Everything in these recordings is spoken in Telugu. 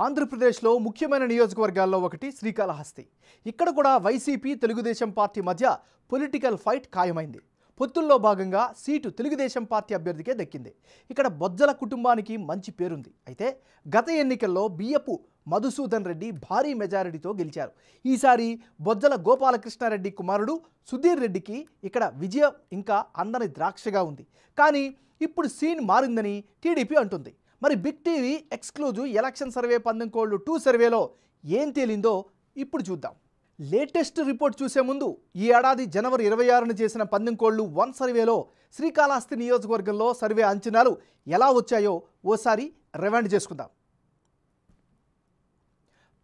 ఆంధ్రప్రదేశ్లో ముఖ్యమైన నియోజకవర్గాల్లో ఒకటి శ్రీకాళహస్తి. ఇక్కడ కూడా వైసీపీ తెలుగుదేశం పార్టీ మధ్య పొలిటికల్ ఫైట్ ఖాయమైంది. పొత్తుల్లో భాగంగా సీటు తెలుగుదేశం పార్టీ అభ్యర్థికే దక్కింది. ఇక్కడ బొజ్జల కుటుంబానికి మంచి పేరుంది. అయితే గత ఎన్నికల్లో బియ్యపు మధుసూదన్ రెడ్డి భారీ మెజారిటీతో గెలిచారు. ఈసారి బొజ్జల గోపాలకృష్ణారెడ్డి కుమారుడు సుధీర్ రెడ్డికి ఇక్కడ విజయం ఇంకా అందని ద్రాక్షగా ఉంది. కానీ ఇప్పుడు సీన్ మారిందని టీడీపీ అంటుంది. మరి big TV exclusive election survey పందెంకోళ్ళు 2 సర్వేలో ఏం తేలిందో ఇప్పుడు చూద్దాం. లేటెస్ట్ రిపోర్ట్ చూసే ముందు ఈ ఏడాది జనవరి 26న చేసిన పందెంకోళ్ళు 1 సర్వేలో శ్రీకాళహస్తి నియోజకవర్గంలో సర్వే అంచనాలు ఎలా వచ్చాయో ఓసారి రివైండ్ చేసుకుందాం.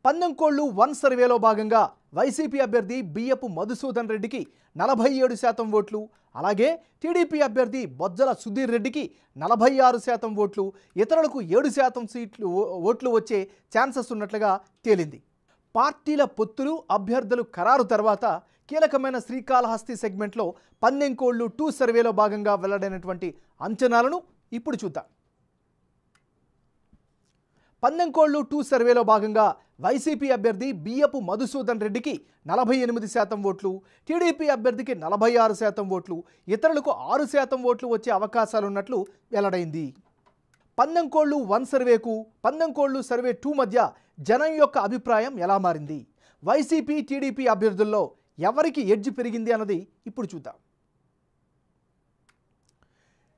పందెంకోళ్ళు 1 సర్వేలో భాగంగా వైసీపీ అభ్యర్థి బియ్యపు మధుసూదన్ రెడ్డికి 47% ఓట్లు, అలాగే టీడీపీ అభ్యర్థి బొజ్జల సుధీర్ రెడ్డికి 46% ఓట్లు, ఇతరులకు 7% ఓట్లు వచ్చే ఛాన్సెస్ ఉన్నట్లుగా తేలింది. పార్టీల పొత్తులు అభ్యర్థులు ఖరారు తర్వాత కీలకమైన శ్రీకాళహస్తి సెగ్మెంట్లో పందెంకోళ్ళు 2 సర్వేలో భాగంగా వెల్లడైనటువంటి అంచనాలను ఇప్పుడు చూద్దాం. పందెంకోళ్ళు 2 సర్వేలో భాగంగా వైసీపీ అభ్యర్థి బియ్యపు మధుసూదన్ రెడ్డికి 48% ఓట్లు, టీడీపీ అభ్యర్థికి 46% ఓట్లు, ఇతరులకు 6% ఓట్లు వచ్చే అవకాశాలున్నట్లు వెల్లడైంది. పందెంకోళ్ళు 1 సర్వేకు పందెంకోళ్ళు సర్వే 2 మధ్య జనం యొక్క అభిప్రాయం ఎలా మారింది, వైసీపీ టీడీపీ అభ్యర్థుల్లో ఎవరికి ఎడ్జ్ పెరిగింది అన్నది ఇప్పుడు చూద్దాం.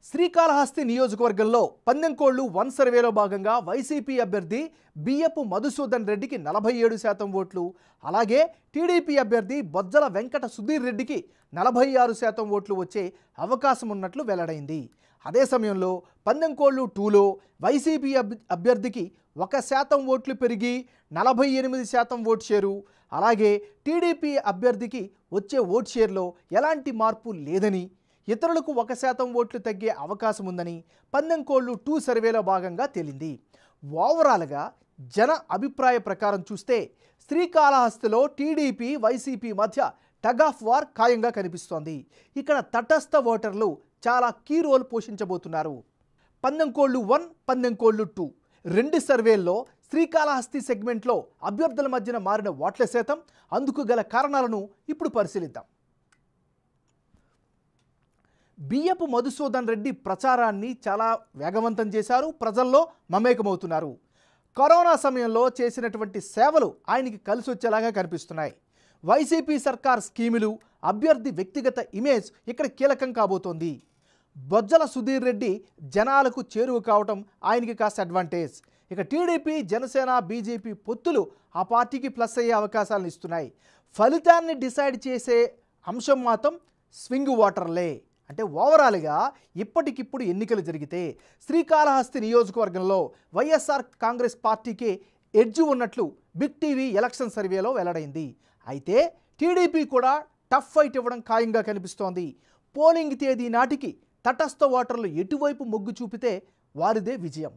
శ్రీకాళహస్తి నియోజకవర్గంలో పందెంకోళ్ళు 1 సర్వేలో భాగంగా వైసీపీ అభ్యర్థి బియ్యపు మధుసూదన్ రెడ్డికి 47% ఓట్లు, అలాగే టీడీపీ అభ్యర్థి బొజ్జల వెంకట సుధీర్ రెడ్డికి 46% ఓట్లు వచ్చే అవకాశం ఉన్నట్లు వెల్లడైంది. అదే సమయంలో పందెంకోళ్ళు 2లో వైసీపీ అభ్యర్థికి 1% ఓట్లు పెరిగి 48% ఓట్ షేరు, అలాగే టీడీపీ అభ్యర్థికి వచ్చే ఓట్ షేర్లో ఎలాంటి మార్పు లేదని, ఇతరులకు 1% ఓట్లు తగ్గే అవకాశం ఉందని పందెంకోళ్ళు 2 సర్వేలో భాగంగా తేలింది. ఓవరాల్గా జన అభిప్రాయ ప్రకారం చూస్తే శ్రీకాళహస్తిలో టీడీపీ వైసీపీ మధ్య టగ్ ఆఫ్ వార్ ఖాయంగా కనిపిస్తోంది. ఇక్కడ తటస్థ ఓటర్లు చాలా కీ రోల్ పోషించబోతున్నారు. పందెంకోళ్ళు 1, పందెంకోళ్ళు 2 2 సర్వేల్లో శ్రీకాళహస్తి సెగ్మెంట్లో అభ్యర్థుల మధ్యన మారిన ఓట్ల శాతం, అందుకు గల కారణాలను ఇప్పుడు పరిశీలిద్దాం. బియ్యపు మధుసూదన్ రెడ్డి ప్రచారాన్ని చాలా వేగవంతం చేశారు, ప్రజల్లో మమేకమవుతున్నారు. కరోనా సమయంలో చేసినటువంటి సేవలు ఆయనకి కలిసి వచ్చేలాగా కనిపిస్తున్నాయి. వైసీపీ సర్కార్ స్కీములు, అభ్యర్థి వ్యక్తిగత ఇమేజ్ ఇక్కడ కీలకం కాబోతోంది. బొజ్జల సుధీర్ రెడ్డి జనాలకు చేరువ కావటం ఆయనకి కాస్త అడ్వాంటేజ్. ఇక టీడీపీ జనసేన బీజేపీ పొత్తులు ఆ పార్టీకి ప్లస్ అయ్యే అవకాశాలను ఇస్తున్నాయి. ఫలితాన్ని డిసైడ్ చేసే అంశం మాత్రం స్వింగ్ ఓటర్లే. అంటే ఓవరాల్గా ఇప్పటికిప్పుడు ఎన్నికలు జరిగితే శ్రీకాళహస్తి నియోజకవర్గంలో వైఎస్ఆర్ కాంగ్రెస్ పార్టీకి ఎడ్జ్ ఉన్నట్లు బిగ్ టీవీ ఎలక్షన్ సర్వేలో వెల్లడైంది. అయితే టీడీపీ కూడా టఫ్ ఫైట్ ఇవ్వడం ఖాయంగా కనిపిస్తోంది. పోలింగ్ తేదీ నాటికి తటస్థ ఓటర్లు ఎటువైపు మొగ్గు చూపితే వారిదే విజయం.